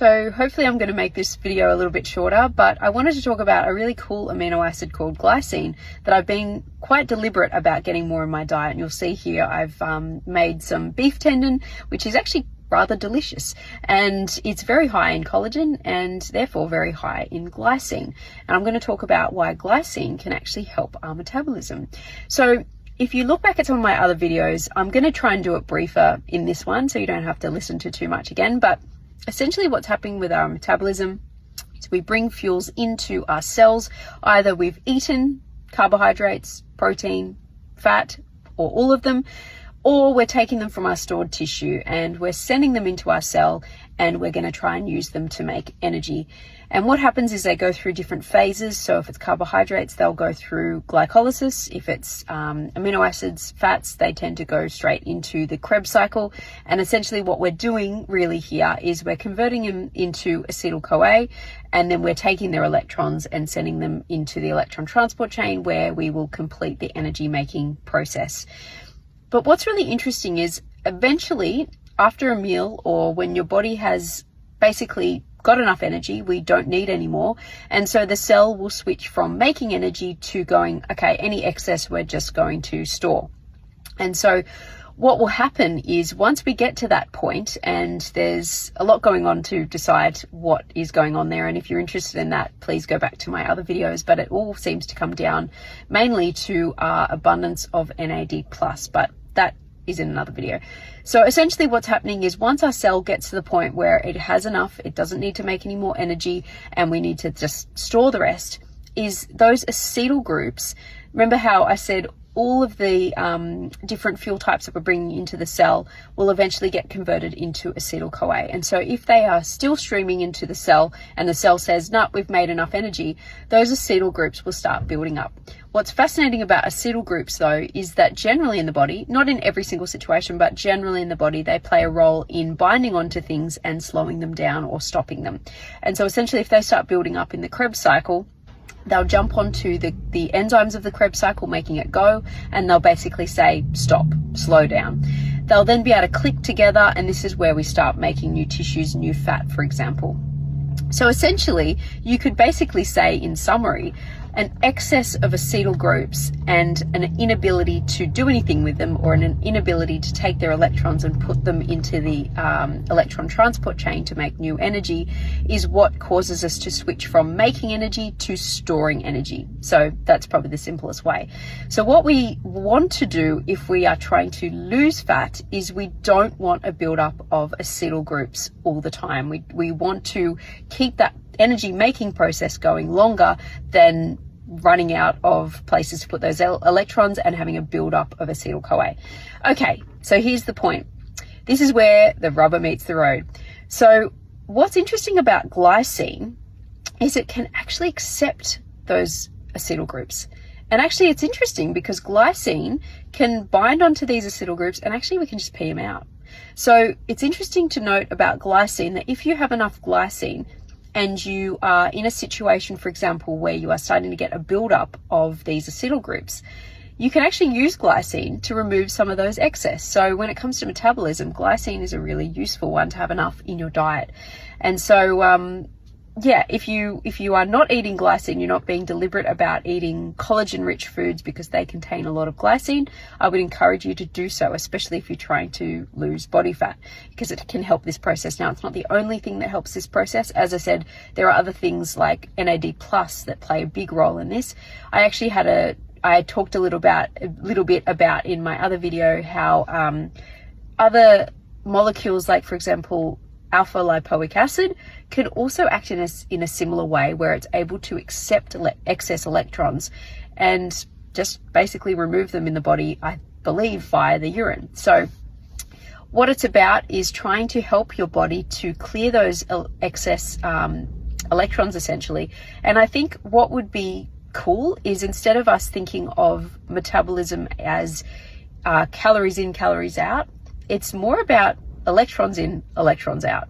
So hopefully I'm going to make this video a little bit shorter, but I wanted to talk about a really cool amino acid called glycine that I've been quite deliberate about getting more in my diet. And you'll see here I've made some beef tendon, which is actually rather delicious, and it's very high in collagen and therefore very high in glycine. And I'm going to talk about why glycine can actually help our metabolism. So if you look back at some of my other videos, I'm going to try and do it briefer in this one so you don't have to listen to too much again. But essentially what's happening with our metabolism is we bring fuels into our cells. Either we've eaten carbohydrates, protein, fat, or all of them, or we're taking them from our stored tissue and we're sending them into our cell, and we're going to try and use them to make energy. And what happens is they go through different phases. So if it's carbohydrates, they'll go through glycolysis. If it's amino acids, fats, they tend to go straight into the Krebs cycle. And essentially what we're doing really here is we're converting them into acetyl-CoA, and then we're taking their electrons and sending them into the electron transport chain, where we will complete the energy making process. But what's really interesting is eventually after a meal, or when your body has basically got enough energy, we don't need any more. And so the cell will switch from making energy to going, okay, any excess we're just going to store. And so what will happen is once we get to that point, and there's a lot going on to decide what is going on there, and if you're interested in that, please go back to my other videos, but it all seems to come down mainly to our abundance of NAD+, but that is in another video. So essentially what's happening is once our cell gets to the point where it has enough, it doesn't need to make any more energy, and we need to just store the rest, is those acetyl groups. Remember how I said all of the different fuel types that we're bringing into the cell will eventually get converted into acetyl-CoA. And so if they are still streaming into the cell and the cell says, no, we've made enough energy, those acetyl groups will start building up. What's fascinating about acetyl groups though is that generally in the body, not in every single situation, but generally in the body, they play a role in binding onto things and slowing them down or stopping them. And so essentially if they start building up in the Krebs cycle, they'll jump onto the enzymes of the Krebs cycle, making it go, and they'll basically say, stop, slow down. They'll then be able to click together, and this is where we start making new tissues, new fat, for example. So essentially, you could basically say, in summary, an excess of acetyl groups and an inability to do anything with them, or an inability to take their electrons and put them into the electron transport chain to make new energy, is what causes us to switch from making energy to storing energy. So that's probably the simplest way. So what we want to do if we are trying to lose fat is we don't want a buildup of acetyl groups all the time. We want to keep that energy making process going longer than running out of places to put those electrons and having a buildup of acetyl-CoA. Okay, so here's the point. This is where the rubber meets the road. So what's interesting about glycine is it can actually accept those acetyl groups. And actually it's interesting because glycine can bind onto these acetyl groups, and actually we can just pee them out. So it's interesting to note about glycine that if you have enough glycine and you are in a situation, for example, where you are starting to get a buildup of these acetyl groups, you can actually use glycine to remove some of those excess. So when it comes to metabolism, glycine is a really useful one to have enough in your diet. And so yeah, if you are not eating glycine, you're not being deliberate about eating collagen-rich foods because they contain a lot of glycine, I would encourage you to do so, especially if you're trying to lose body fat, because it can help this process. Now, it's not the only thing that helps this process. As I said, there are other things like NAD+ that play a big role in this. I talked a little bit about in my other video how other molecules, like for example alpha lipoic acid, can also act in a similar way, where it's able to accept excess electrons and just basically remove them in the body, I believe, via the urine. So what it's about is trying to help your body to clear those excess electrons, essentially. And I think what would be cool is, instead of us thinking of metabolism as calories in, calories out, it's more about electrons in, electrons out.